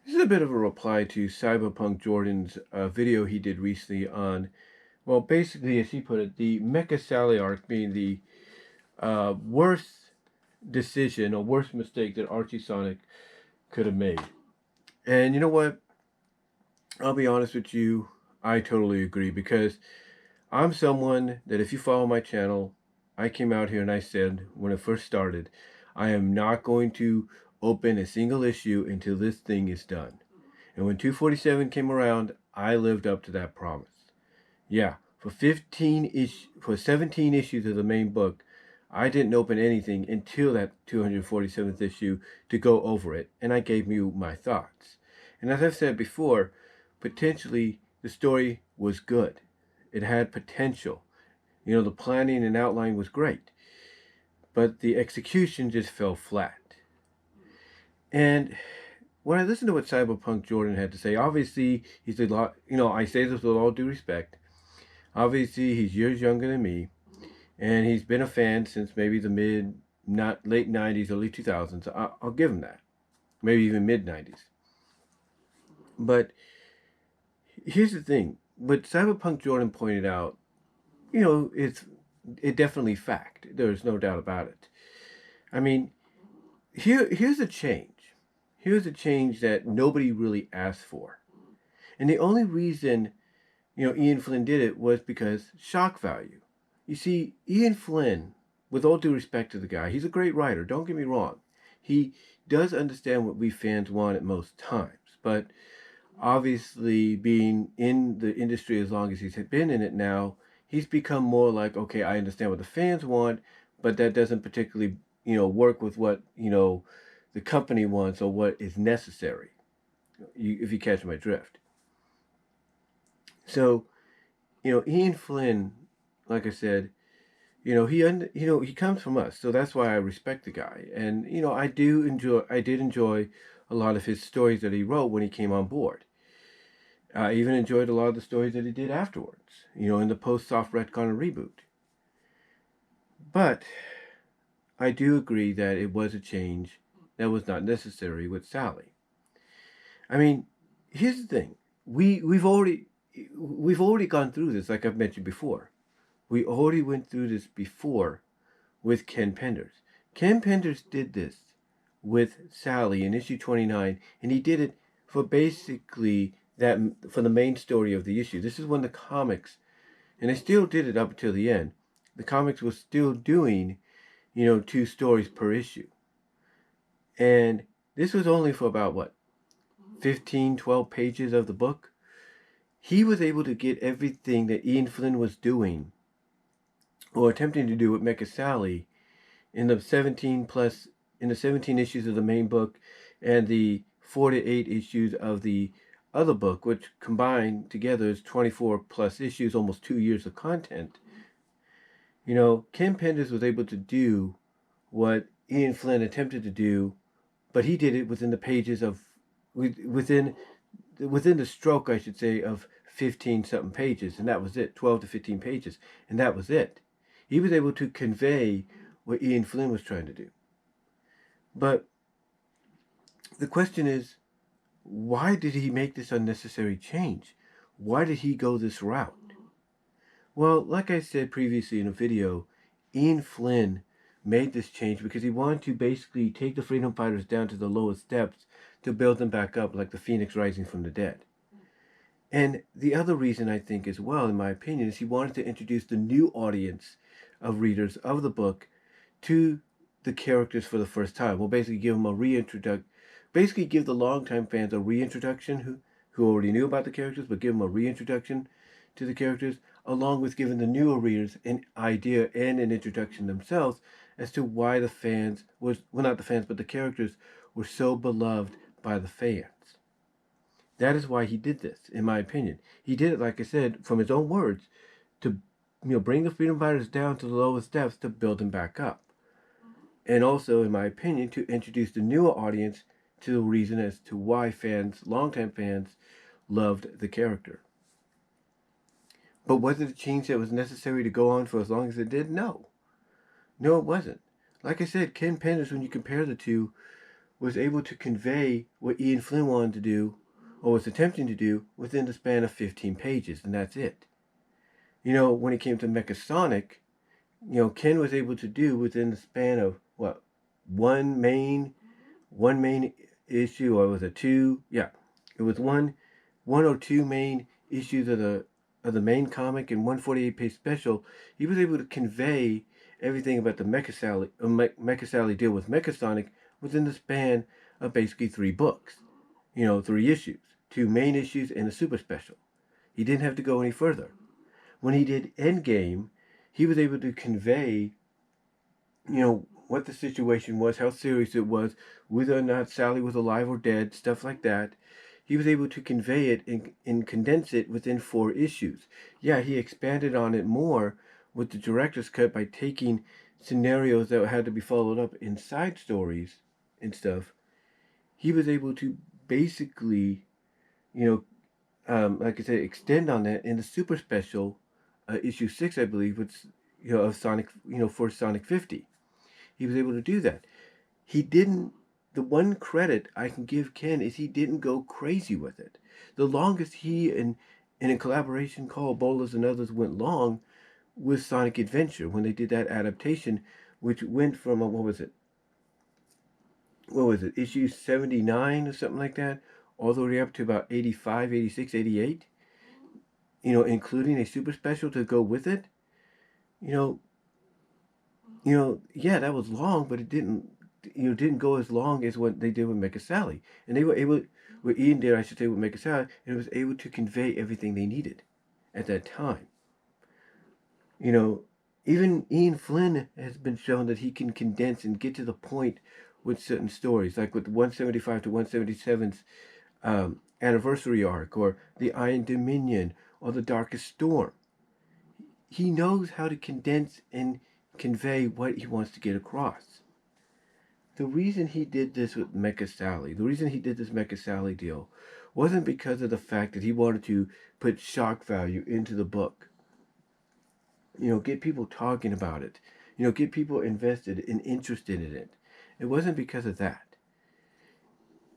This is a bit of a reply to Cyberpunk Jordan's video he did recently on, well, basically, as he put it, the Mecha Sally arc being the worst decision or worst mistake that Archie Sonic could have made. And you know what? I'll be honest with you, I totally agree because I'm someone that if you follow my channel, I came out here and I said when it first started, I am not going to open a single issue until this thing is done. And when 247 came around, I lived up to that promise. Yeah, for 17 issues of the main book, I didn't open anything until that 247th issue to go over it, and I gave you my thoughts. And as I've said before, potentially the story was good. It had potential. You know, the planning and outline was great, but the execution just fell flat. And when I listened to what Cyberpunk Jordan had to say, obviously he's a lot, you know, I say this with all due respect. Obviously, he's years younger than me, and he's been a fan since maybe the not late '90s, early 2000s. I'll give him that, maybe even mid '90s. But here's the thing: what Cyberpunk Jordan pointed out, you know, it definitely fact. There's no doubt about it. I mean, here's a change. Here's a change that nobody really asked for, and the only reason Ian Flynn did it was because shock value. You see, Ian Flynn, with all due respect to the guy, he's a great writer, don't get me wrong. He does understand what we fans want at most times, but obviously, being in the industry as long as he's been in it now, he's become more like, okay, I understand what the fans want, but that doesn't particularly, work with what, the company wants or what is necessary, if you catch my drift. So, Ian Flynn, like I said, he comes from us, so that's why I respect the guy. And I did enjoy a lot of his stories that he wrote when he came on board. I even enjoyed a lot of the stories that he did afterwards, in the post-soft retcon and reboot. But I do agree that it was a change that was not necessary with Sally. I mean, here's the thing: we've already gone through this, like I've mentioned before. We already went through this before with Ken Penders. Ken Penders did this with Sally in issue 29, and he did it for basically for the main story of the issue. This is when the comics, and they still did it up until the end. The comics was still doing, 2 stories per issue. And this was only for about, what, 15, 12 pages of the book? He was able to get everything that Ian Flynn was doing, or attempting to do with Mecha Sally, in the 17 issues of the main book and the 4 to 8 issues of the other book, which combined together is 24 plus issues, almost 2 years of content. Ken Penders was able to do what Ian Flynn attempted to do, but he did it within the pages of within the stroke, I should say, of 15 something pages, and that was it. 12 to 15 pages, and that was it. He was able to convey what Ian Flynn was trying to do. But the question is, why did he make this unnecessary change? Why did he go this route? Well, like I said previously in a video, Ian Flynn made this change because he wanted to basically take the freedom fighters down to the lowest depths to build them back up like the phoenix rising from the dead. And the other reason, I think, as well, in my opinion, is he wanted to introduce the new audience of readers of the book to the characters for the first time. We'll basically give them a reintroduction, basically give the longtime fans a reintroduction who already knew about the characters, but give them a reintroduction to the characters, along with giving the newer readers an idea and an introduction themselves as to why the fans not the fans, but the characters were so beloved by the fans. That is why he did this, in my opinion. He did it, like I said, from his own words, to bring the freedom fighters down to the lowest depths to build them back up. And also, in my opinion, to introduce the newer audience to the reason as to why longtime fans, loved the character. But was it a change that was necessary to go on for as long as it did? No. No, it wasn't. Like I said, Ken Penders, when you compare the two, was able to convey what Ian Flynn wanted to do, or was attempting to do, within the span of 15 pages, and that's it. When it came to Mecha Sonic, Ken was able to do within the span of what, one main issue, or was it two? Yeah, it was one or two main issues of the main comic and 148-page special. He was able to convey everything about the Mecha Sally deal with Mecha Sonic within the span of basically 3 books. 3 issues, 2 main issues, and a super special. He didn't have to go any further. When he did Endgame, he was able to convey, what the situation was, how serious it was, whether or not Sally was alive or dead, stuff like that. He was able to convey it and condense it within 4 issues. Yeah, he expanded on it more with the director's cut by taking scenarios that had to be followed up in side stories and stuff. He was able to basically, like I said, extend on that in the super special, issue 6, I believe, which, of Sonic, for Sonic 50. He was able to do that. He didn't. The one credit I can give Ken is he didn't go crazy with it. The longest he and in a collaboration called Bolas and others went long was Sonic Adventure, when they did that adaptation, which went from what was it, issue 79 or something like that, all the way up to about 85, 86, 88. Including a super special to go with it. Yeah, that was long, but it didn't go as long as what they did with Mecha Sally. And they were able, what Ian did, I should say, with Mecha Sally, and it was able to convey everything they needed at that time. Even Ian Flynn has been shown that he can condense and get to the point with certain stories, like with 175 to 177's anniversary arc, or the Iron Dominion, or the Darkest Storm. He knows how to condense and convey what he wants to get across. The reason he did this with Mecha Sally, the reason he did this Mecha Sally deal, wasn't because of the fact that he wanted to put shock value into the book. Get people talking about it. Get people invested and interested in it. It wasn't because of that.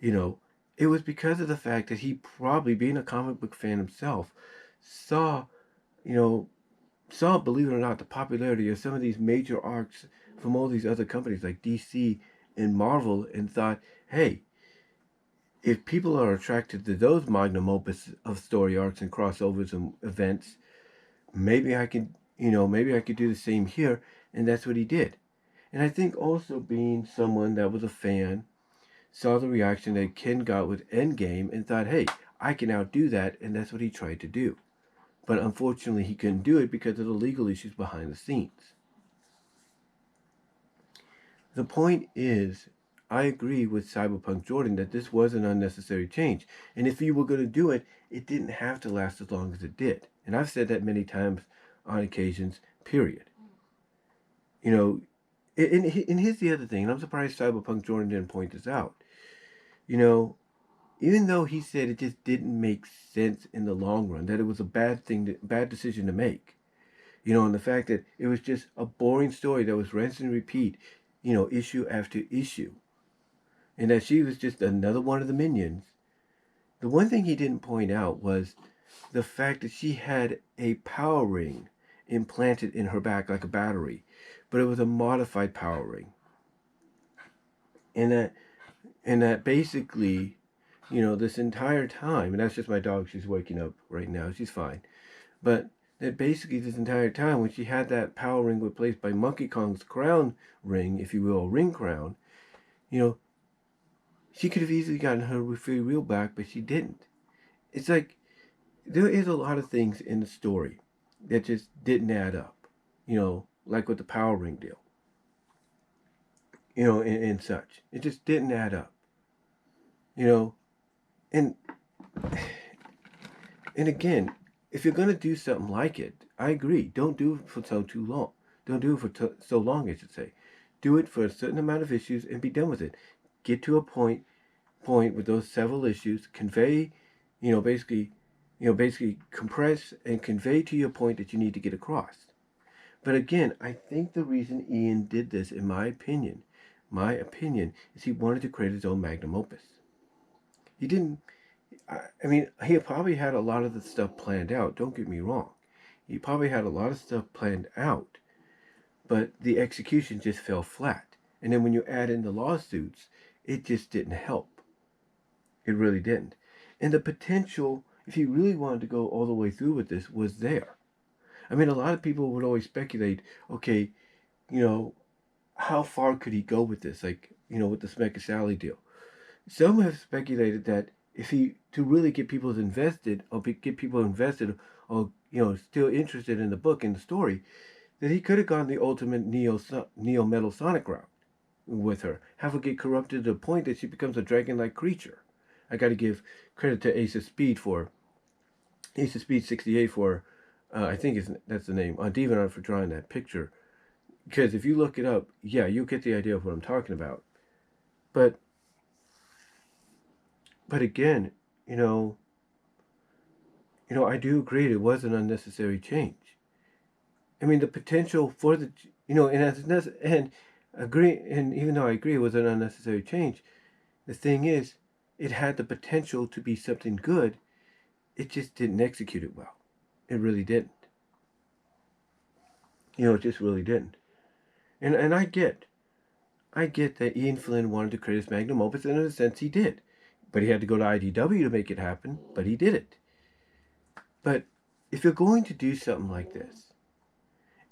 It was because of the fact that he, probably being a comic book fan himself, saw, believe it or not, the popularity of some of these major arcs from all these other companies like DC and Marvel, and thought, hey, if people are attracted to those magnum opus of story arcs and crossovers and events, maybe I could do the same here. And that's what he did. And I think also, being someone that was a fan, saw the reaction that Ken got with Endgame and thought, hey, I can outdo that, and that's what he tried to do. But unfortunately, he couldn't do it because of the legal issues behind the scenes. The point is, I agree with Cyberpunk Jordan that this was an unnecessary change. And if you were going to do it, it didn't have to last as long as it did. And I've said that many times on occasions, period. And here's the other thing, and I'm surprised Cyberpunk Jordan didn't point this out. Even though he said it just didn't make sense in the long run, that it was a bad decision to make, and the fact that it was just a boring story that was rinse and repeat, issue after issue, and that she was just another one of the minions. The one thing he didn't point out was the fact that she had a power ring implanted in her back like a battery, but it was a modified power ring, and that basically, this entire time, and that's just my dog, she's waking up right now, she's fine, but that basically this entire time, when she had that power ring replaced by Monkey Kong's crown ring, if you will, ring crown, she could have easily gotten her free wheel back, but she didn't. It's like, there is a lot of things in the story that just didn't add up, like with the power ring deal, and such. It just didn't add up, and again, if you're going to do something like it, I agree, don't do it for too long. Don't do it for so long, I should say. Do it for a certain amount of issues and be done with it. Get to a point with those several issues, convey, basically compress and convey to your point that you need to get across. But again, I think the reason Ian did this, in my opinion, my opinion, is he wanted to create his own magnum opus. He didn't. I mean, he probably had a lot of the stuff planned out. Don't get me wrong. He probably had a lot of stuff planned out, but the execution just fell flat. And then when you add in the lawsuits, it just didn't help. It really didn't. And the potential, if he really wanted to go all the way through with this, was there. I mean, a lot of people would always speculate, okay, you know, how far could he go with this? Like, you know, with this Mecha Sally deal. Some have speculated that if he, to really get people invested, or get people invested, or, you know, still interested in the book and the story, that he could have gone the ultimate Neo Metal Sonic route with her. Have her get corrupted to the point that she becomes a dragon-like creature. I got to give credit to Ace of Speed 68 for, I think that's the name, on DeviantArt for drawing that picture. Because if you look it up, yeah, you'll get the idea of what I'm talking about. But again, I do agree it was an unnecessary change. I mean, the potential for the, and agree, and even though I agree it was an unnecessary change, the thing is, it had the potential to be something good. It just didn't execute it well. It really didn't. It just really didn't. And I get that Ian Flynn wanted to create his magnum opus, and in a sense he did. But he had to go to IDW to make it happen, but he did it. But if you're going to do something like this,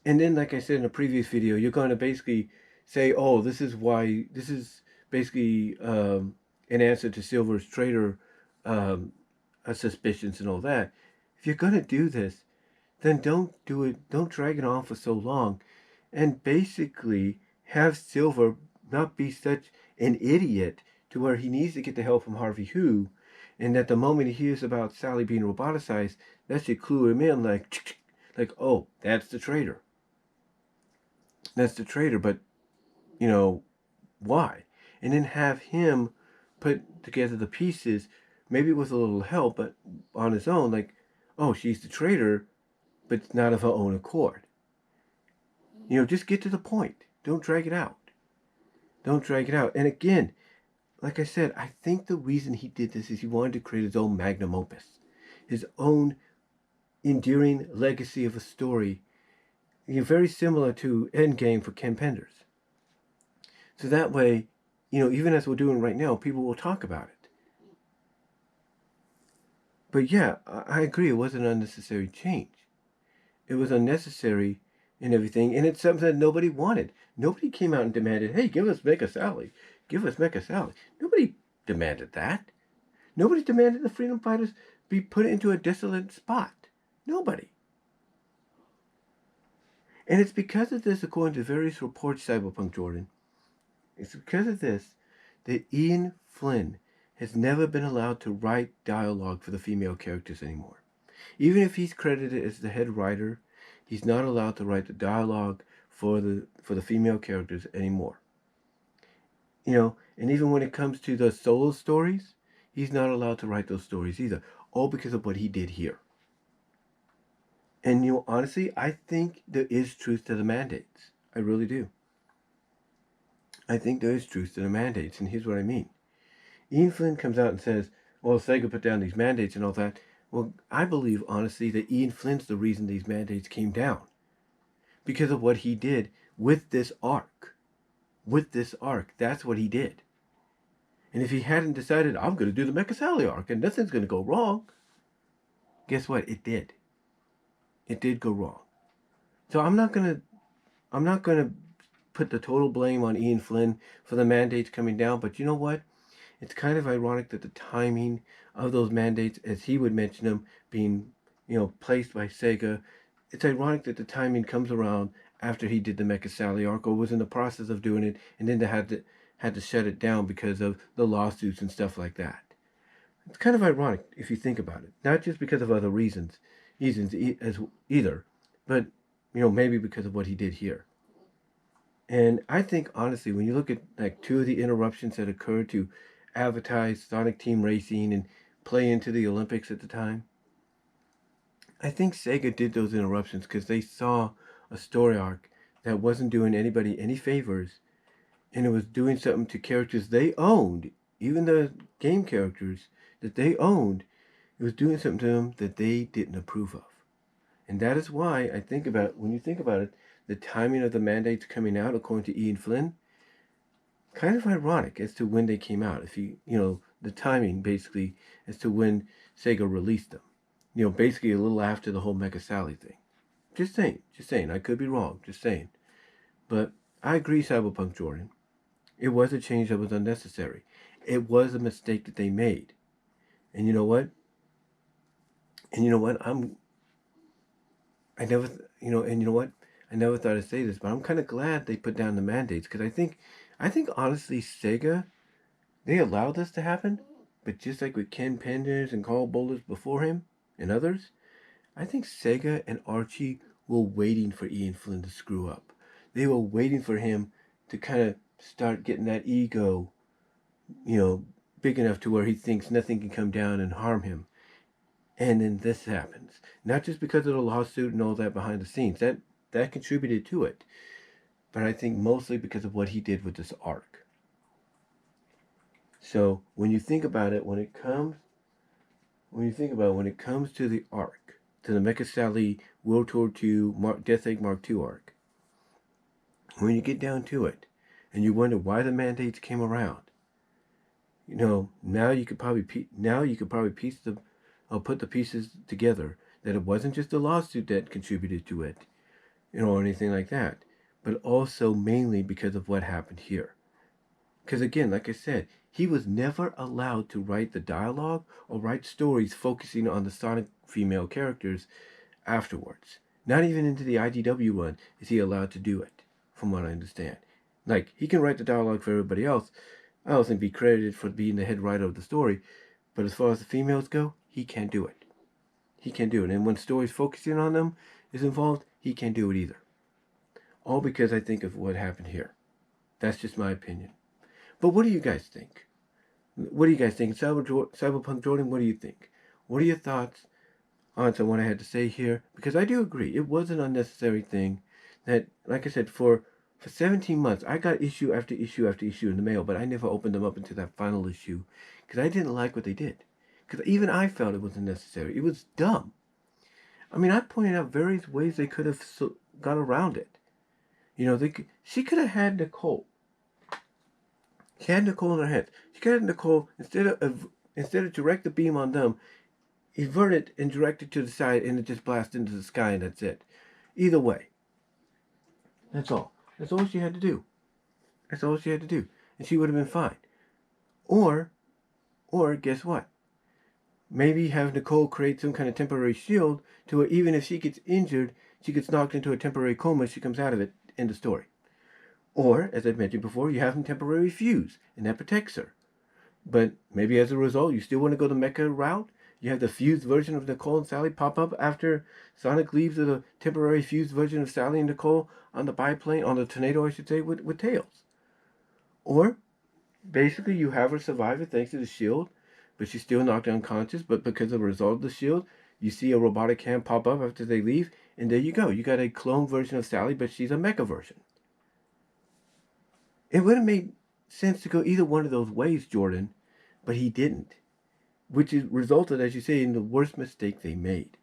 and then, like I said in a previous video, you're going to basically say, oh, this is basically an answer to Silver's traitor suspicions and all that. If you're going to do this, then don't do it, don't drag it on for so long, and basically have Silver not be such an idiot to where he needs to get the help from Harvey Who, and that the moment he hears about Sally being roboticized, that should clue him in like, oh, that's the traitor. That's the traitor, but, why? And then have him put together the pieces, maybe with a little help, but on his own, like, oh, she's the traitor, but not of her own accord. Just get to the point. Don't drag it out. Don't drag it out. And again, like I said, I think the reason he did this is he wanted to create his own magnum opus, his own enduring legacy of a story, very similar to Endgame for Ken Penders. So that way, even as we're doing right now, people will talk about it. But yeah, I agree, it was an unnecessary change. It was unnecessary and everything, and it's something that nobody wanted. Nobody came out and demanded, hey, give us Mecha Sally. Give us Mecha Sally. Nobody demanded that. Nobody demanded the freedom fighters be put into a desolate spot. Nobody. And it's because of this, according to various reports, Cyberpunk Jordan, it's because of this that Ian Flynn has never been allowed to write dialogue for the female characters anymore. Even if he's credited as the head writer, he's not allowed to write the dialogue for the female characters anymore. And even when it comes to the solo stories, he's not allowed to write those stories either, all because of what he did here. And honestly, I think there is truth to the mandates. I really do. I think there is truth to the mandates, and here's what I mean. Ian Flynn comes out and says, well, Sega put down these mandates and all that. Well, I believe, honestly, that Ian Flynn's the reason these mandates came down. Because of what he did with this arc. With this arc. That's what he did. And if he hadn't decided, I'm going to do the Mecha Sally arc and nothing's going to go wrong, guess what? It did. It did go wrong. So I'm not going to put the total blame on Ian Flynn for the mandates coming down, but you know what? It's kind of ironic that the timing of those mandates, as he would mention them, being, placed by Sega, it's ironic that the timing comes around after he did the Mecha Sally arc, or was in the process of doing it, and then they had to shut it down because of the lawsuits and stuff like that. It's kind of ironic if you think about it. Not just because of other reasons either, but, maybe because of what he did here. And I think, honestly, when you look at like two of the interruptions that occurred to advertise Sonic Team Racing and play into the Olympics at the time, I think Sega did those interruptions because they saw a story arc that wasn't doing anybody any favors, and it was doing something to characters they owned, even the game characters that they owned, it was doing something to them that they didn't approve of. And that is why I think about, when you think about it, the timing of the mandates coming out, according to Ian Flynn, kind of ironic as to when they came out. If the timing basically as to when Sega released them. Basically a little after the whole Mecha Sally thing. Just saying. I could be wrong. Just saying. But I agree, Cyberpunk Jordan. It was a change that was unnecessary. It was a mistake that they made. And you know what? I never, and you know what? I never thought I'd say this, but I'm kind of glad they put down the mandates because I think honestly, Sega, they allowed this to happen, but just like with Ken Penders and Carl Bowlers before him and others, I think Sega and Archie were waiting for Ian Flynn to screw up. They were waiting for him to kind of start getting that ego, big enough to where he thinks nothing can come down and harm him. And then this happens. Not just because of the lawsuit and all that behind the scenes. That contributed to it. But I think mostly because of what he did with this arc. So when you think about it, when it comes to the arc, to the Mecha Sally World Tour 2 Death Egg Mark II arc, when you get down to it, and you wonder why the mandates came around, now you could probably put the pieces together that it wasn't just the lawsuit that contributed to it, or anything like that, but also mainly because of what happened here. Because again, like I said, he was never allowed to write the dialogue or write stories focusing on the Sonic female characters afterwards. Not even into the IDW run is he allowed to do it, from what I understand. Like, he can write the dialogue for everybody else. I don't think be credited for being the head writer of the story, but as far as the females go, he can't do it. He can't do it. And when stories focusing on them is involved, he can't do it either. All because I think of what happened here. That's just my opinion. But what do you guys think? What do you guys think? Cyberpunk Jordan, what do you think? What are your thoughts on what I had to say here? Because I do agree, it was an unnecessary thing that, like I said, for 17 months, I got issue after issue after issue in the mail, but I never opened them up until that final issue because I didn't like what they did. Because even I felt it was unnecessary. It was dumb. I mean, I pointed out various ways they could have got around it. She could have had Nicole. She had Nicole in her hands. She could have had Nicole, instead of direct the beam on them, invert it and direct it to the side and it just blasts into the sky and that's it. Either way. That's all. That's all she had to do. That's all she had to do. And she would have been fine. Or guess what? Maybe have Nicole create some kind of temporary shield to where even if she gets injured, she gets knocked into a temporary coma, she comes out of it. End of story. Or, as I mentioned before, you have him temporarily fuse, and that protects her. But maybe as a result, you still want to go the Mecha route? You have the fused version of Nicole and Sally pop up after Sonic leaves with a temporary fused version of Sally and Nicole on the biplane, on the tornado, I should say, with Tails. Or, basically, you have her survive it thanks to the shield, but she's still knocked unconscious, but because of the result of the shield, you see a robotic hand pop up after they leave, and there you go. You got a clone version of Sally, but she's a Mecha version. It would have made sense to go either one of those ways, Jordan, but he didn't. Which resulted, as you say, in the worst mistake they made.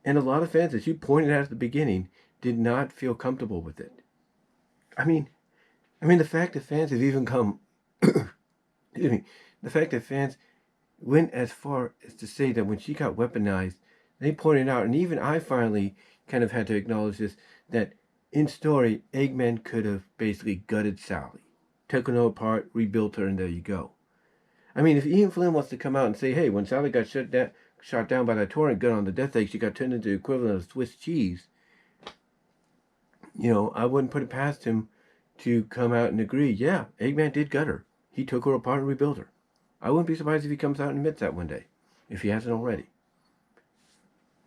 And a lot of fans, as you pointed out at the beginning, did not feel comfortable with it. I mean, the fact that fans have even come, excuse me, the fact that fans went as far as to say that when she got weaponized, they pointed out, and even I finally kind of had to acknowledge this, that in story, Eggman could have basically gutted Sally, taken her apart, rebuilt her, and there you go. I mean, if Ian Flynn wants to come out and say, hey, when Sally got shot down by that torrent gun on the Death Egg, she got turned into the equivalent of Swiss cheese, I wouldn't put it past him to come out and agree, yeah, Eggman did gut her. He took her apart and rebuilt her. I wouldn't be surprised if he comes out and admits that one day, if he hasn't already.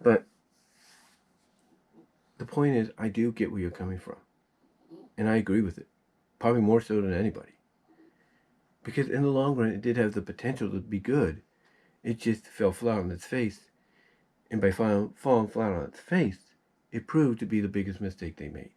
But the point is, I do get where you're coming from. And I agree with it. Probably more so than anybody. Because in the long run, it did have the potential to be good. It just fell flat on its face. And by falling flat on its face, it proved to be the biggest mistake they made.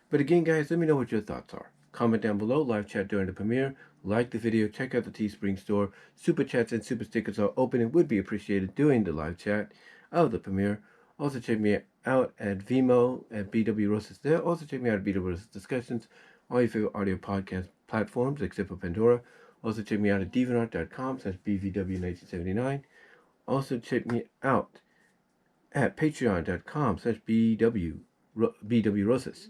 But again, guys, let me know what your thoughts are. comment down below, live chat during the premiere, like the video, check out the Teespring store. Super chats and super stickers are open and would be appreciated during the live chat of the premiere. Also check me out at VENMO at BW Rosas there. Also check me out at BW Rosas Discussions, all your favorite audio podcast platforms except for Pandora. Also check me out at deviantart.com/BVW1979. Also check me out at patreon.com/BW Rosas.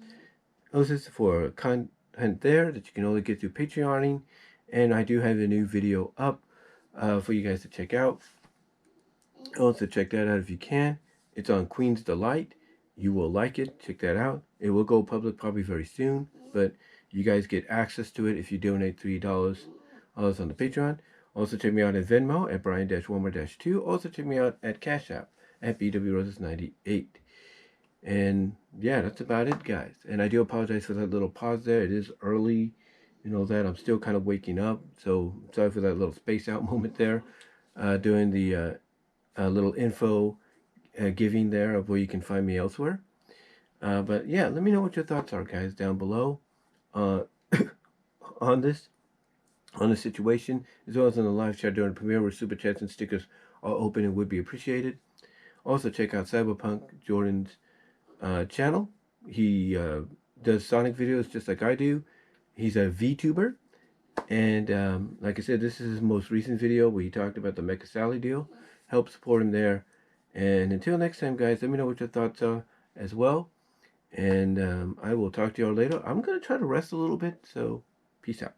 Rosas for content there that you can only get through Patreoning. And I do have a new video up for you guys to check out. Also check that out if you can. It's on Queen's Delight. You will like it. Check that out. It will go public probably very soon, but you guys get access to it if you donate $3 on the Patreon. Also check me out at Venmo at Brian-Wilmer-2. Also check me out at Cash App at BWRoses98. And yeah, that's about it, guys. And I do apologize for that little pause there. It is early, that I'm still kind of waking up. So sorry for that little space out moment there doing the little info giving there of where you can find me elsewhere. But yeah, let me know what your thoughts are, guys, down below on this situation, as well as in the live chat during the premiere where super chats and stickers are open and would be appreciated. Also check out Cyberpunk Jordan's channel. He does Sonic videos just like I do. He's a VTuber. And like I said, this is his most recent video where he talked about the Mecha Sally deal. Help support him there. And until next time, guys, let me know what your thoughts are as well. And I will talk to y'all later. I'm going to try to rest a little bit, so peace out.